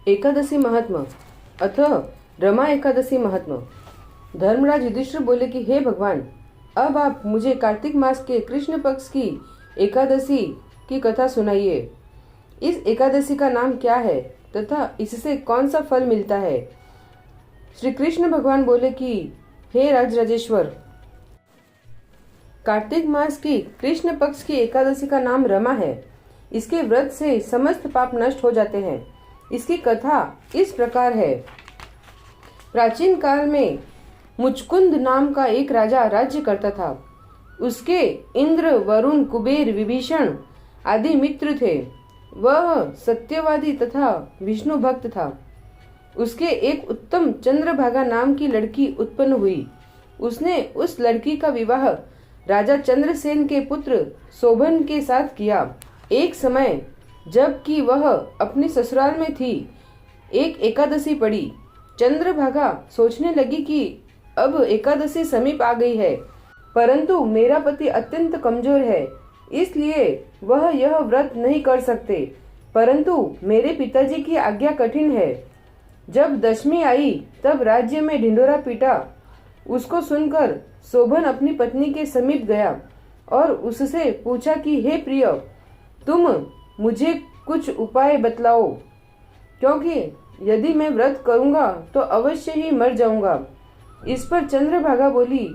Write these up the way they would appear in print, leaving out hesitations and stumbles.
एकादशी महात्मा अथ रमा एकादशी महात्मा। धर्मराज युधिष्ठिर बोले कि हे भगवान, अब आप मुझे कार्तिक मास के कृष्ण पक्ष की एकादशी की कथा सुनाइए। इस एकादशी का नाम क्या है तथा इससे कौन सा फल मिलता है? श्री कृष्ण भगवान बोले कि हे राजराजेश्वर, कार्तिक मास की कृष्ण पक्ष की एकादशी का नाम रमा है। इसके व्रत से समस्त पाप नष्ट हो जाते हैं। इसकी कथा इस प्रकार है। प्राचीन काल में मुचकुंद नाम का एक राजा राज्य करता था। उसके इंद्र, वरुण, कुबेर, विभीषण आदि मित्र थे। वह सत्यवादी तथा विष्णु भक्त था। उसके एक उत्तम चंद्रभागा नाम की लड़की उत्पन्न हुई। उसने उस लड़की का विवाह राजा चंद्रसेन के पुत्र शोभन के साथ किया। एक समय जबकि वह अपने ससुराल में थी, एक एकादशी पड़ी। चंद्रभागा सोचने लगी कि अब एकादशी समीप आ गई है, परंतु मेरा पति अत्यंत कमजोर है, इसलिए वह यह व्रत नहीं कर सकते। परंतु मेरे पिताजी की आज्ञा कठिन है। जब दशमी आई तब राज्य में ढिंढोरा पीटा। उसको सुनकर शोभन अपनी पत्नी के समीप गया और उससे पूछा कि हे प्रिय, तुम मुझे कुछ उपाय बतलाओ, क्योंकि यदि मैं व्रत करूंगा तो अवश्य ही मर जाऊंगा। इस पर चंद्रभागा बोली,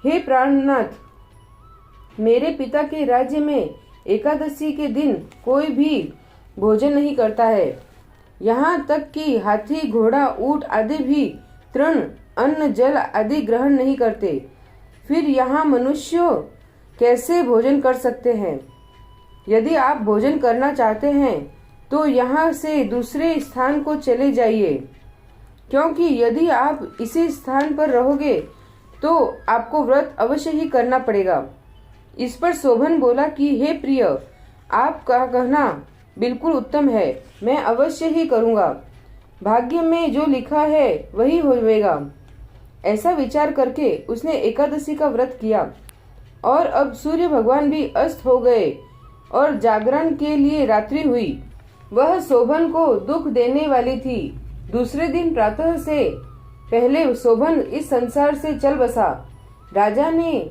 हे प्राणनाथ, मेरे पिता के राज्य में एकादशी के दिन कोई भी भोजन नहीं करता है। यहाँ तक कि हाथी, घोड़ा, ऊंट आदि भी तृण, अन्न, जल आदि ग्रहण नहीं करते। फिर यहाँ मनुष्य कैसे भोजन कर सकते हैं? यदि आप भोजन करना चाहते हैं तो यहाँ से दूसरे स्थान को चले जाइए, क्योंकि यदि आप इसी स्थान पर रहोगे तो आपको व्रत अवश्य ही करना पड़ेगा। इस पर शोभन बोला कि हे प्रिय, आपका कहना बिल्कुल उत्तम है, मैं अवश्य ही करूँगा। भाग्य में जो लिखा है वही होवेगा। ऐसा विचार करके उसने एकादशी का व्रत किया और अब सूर्य भगवान भी अस्त हो गए और जागरण के लिए रात्रि हुई। वह शोभन को दुख देने वाली थी। दूसरे दिन प्रातः से पहले शोभन इस संसार से चल बसा। राजा ने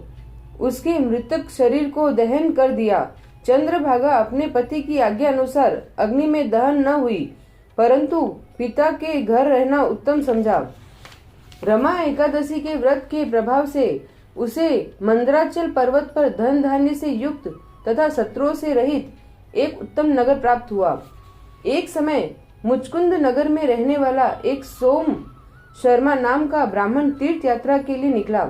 उसके मृतक शरीर को दहन कर दिया। चंद्रभागा अपने पति की आज्ञा अनुसार अग्नि में दहन न हुई, परंतु पिता के घर रहना उत्तम समझा। रमा एकादशी के व्रत के प्रभाव से उसे मंदराचल पर्वत पर धन धान्य से युक्त तथा शत्रुओं से रहित एक उत्तम नगर प्राप्त हुआ। एक समय मुचकुंद नगर में रहने वाला एक सोम शर्मा नाम का ब्राह्मण तीर्थ यात्रा के लिए निकला।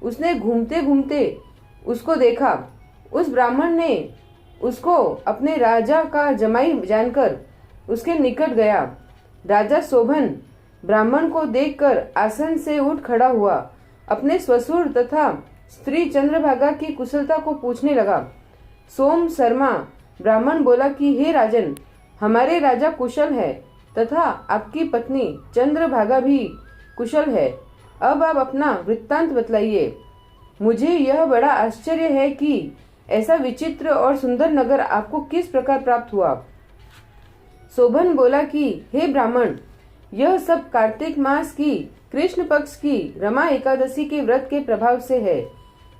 उसने घूमते घूमते उसको देखा। उस ब्राह्मण ने उसको अपने राजा का जमाई जानकर उसके निकट गया। राजा शोभन ब्राह्मण को देखकर आसन से उठ खड़ा हुआ। अपने ससुर तथा स्त्री चंद्रभागा की कुशलता को पूछने लगा। सोम शर्मा ब्राह्मण बोला कि हे राजन, हमारे राजा कुशल है तथा आपकी पत्नी चंद्रभागा भी कुशल है। अब आप अपना वृत्तांत बतलाइए। मुझे यह बड़ा आश्चर्य है कि ऐसा विचित्र और सुंदर नगर आपको किस प्रकार प्राप्त हुआ। शोभन बोला कि हे ब्राह्मण, यह सब कार्तिक मास की कृष्ण पक्ष की रमा एकादशी के व्रत के प्रभाव से है।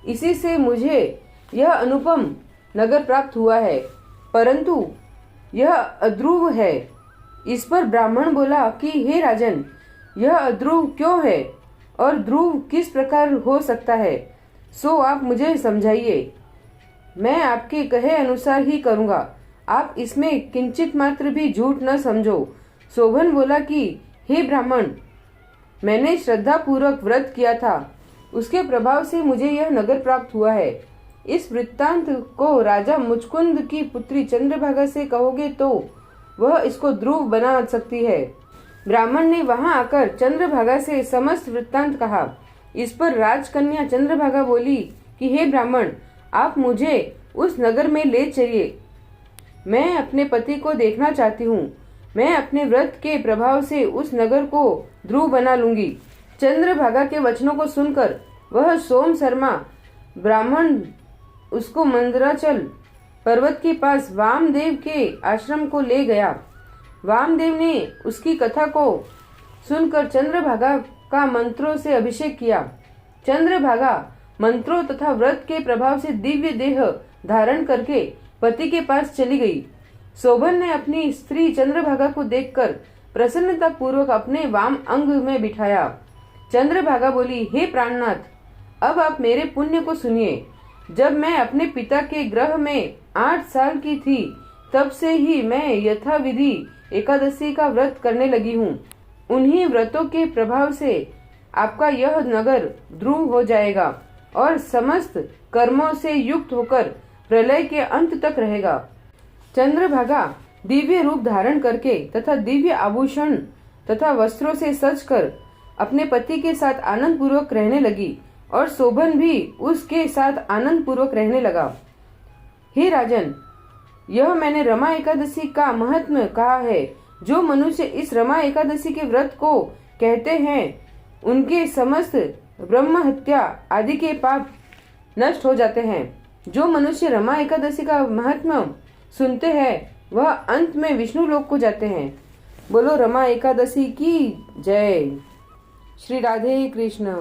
इसी से मुझे यह अनुपम नगर प्राप्त हुआ है, परंतु यह अध्रुव है। इस पर ब्राह्मण बोला कि हे राजन, यह अध्रुव क्यों है और ध्रुव किस प्रकार हो सकता है, सो आप मुझे समझाइए। मैं आपके कहे अनुसार ही करूँगा। आप इसमें किंचित मात्र भी झूठ न समझो। शोभन बोला कि हे ब्राह्मण, मैंने श्रद्धा पूर्वक व्रत किया था, उसके प्रभाव से मुझे यह नगर प्राप्त हुआ है। इस वृत्तांत को राजा मुचकुंद की पुत्री चंद्रभागा से कहोगे तो वह इसको ध्रुव बना सकती है। ब्राह्मण ने वहां आकर चंद्रभागा से समस्त वृत्तांत कहा। इस पर राजकन्या चंद्रभागा बोली कि हे ब्राह्मण, आप मुझे उस नगर में ले चलिए। मैं अपने पति को देखना चाहती हूँ। मैं अपने व्रत के प्रभाव से उस नगर को ध्रुव बना लूंगी। चंद्रभागा के वचनों को सुनकर वह सोम शर्मा ब्राह्मण उसको मंदराचल पर्वत के पास वामदेव के आश्रम को ले गया। वामदेव ने उसकी कथा को सुनकर चंद्रभागा का मंत्रों से अभिषेक किया। चंद्रभागा मंत्रों तथा व्रत के प्रभाव से दिव्य देह धारण करके पति के पास चली गई। शोभन ने अपनी स्त्री चंद्रभागा को देखकर प्रसन्नता पूर्वक अपने वाम अंग में बिठाया। चंद्रभागा बोली, हे प्राणनाथ, अब आप मेरे पुण्य को सुनिए। जब मैं अपने पिता के ग्रह में 8 साल की थी, तब से ही मैं यथाविधि एकादशी का व्रत करने लगी हूँ। उन्हीं व्रतों के प्रभाव से आपका यह नगर ध्रुव हो जाएगा और समस्त कर्मों से युक्त होकर प्रलय के अंत तक रहेगा। चंद्रभागा दिव्य रूप धारण करके तथा दिव्य आभूषण तथा वस्त्रों से सजकर अपने पति के साथ आनंद पूर्वक रहने लगी और शोभन भी उसके साथ आनंद पूर्वक रहने लगा। हे राजन, यह मैंने रमा एकादशी का महत्व कहा है। जो मनुष्य इस रमा एकादशी के व्रत को कहते हैं, उनके समस्त ब्रह्म हत्या आदि के पाप नष्ट हो जाते हैं। जो मनुष्य रमा एकादशी का महत्व सुनते हैं, वह अंत में विष्णु लोक को जाते हैं। बोलो रमा एकादशी की जय। श्री राधे कृष्ण।